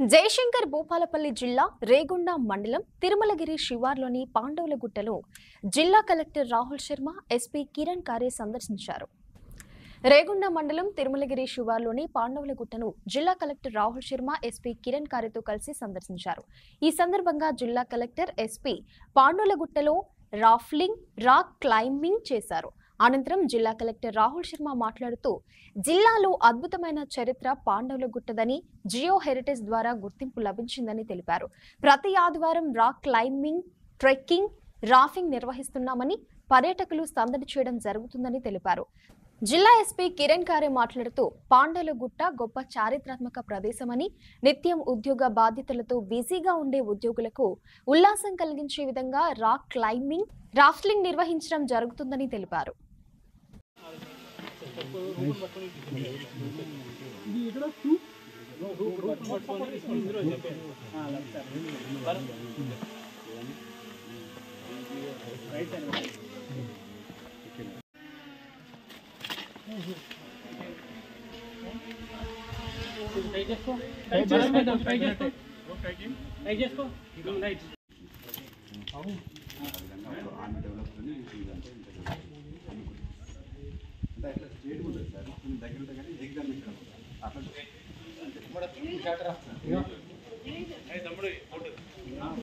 జయశంకర్ భూపాలపల్లి జిల్లా రేగొండ మండలం తిరుమలగిరి శివార్లోని పాండవులగుట్టలో జిల్లా కలెక్టర్ రాహుల్ శర్మ, ఎస్పీ కిరణ్ కారే సందర్శించారు. రేగొండ మండలం తిరుమలగిరి శివార్లోని పాండవులగుట్టను జిల్లా కలెక్టర్ రాహుల్ శర్మ, ఎస్పీ కిరణ్ కారేతో కలిసి సందర్శించారు. ఈ సందర్భంగా జిల్లా కలెక్టర్, ఎస్పీ పాండవులగుట్టలో రాఫ్లింగ్, రాక్ క్లైంబింగ్ చేశారు. అనంతరం జిల్లా కలెక్టర్ రాహుల్ శర్మ మాట్లాడుతూ, జిల్లాలో అద్భుతమైన చరిత్ర పాండవులగుట్టదని, జియో హెరిటేజ్ ద్వారా గుర్తింపు లభించిందని తెలిపారు. ప్రతి ఆదివారం రాక్ క్లైంబింగ్, ట్రెక్కింగ్, రాఫింగ్ నిర్వహిస్తున్నామని, పర్యాటకులు సందడి చేయడం జరుగుతుందని తెలిపారు. జిల్లా ఎస్పీ కిరణ్ కారే మాట్లాడుతూ, పాండవులగుట్ట గొప్ప చారిత్రాత్మక ప్రదేశమని, నిత్యం ఉద్యోగ బాధ్యతలతో బిజీగా ఉండే ఉద్యోగులకు ఉల్లాసం కలిగించే విధంగా రాక్ క్లైంబింగ్, రాఫ్టింగ్ నిర్వహించడం జరుగుతుందని తెలిపారు. దగ్గర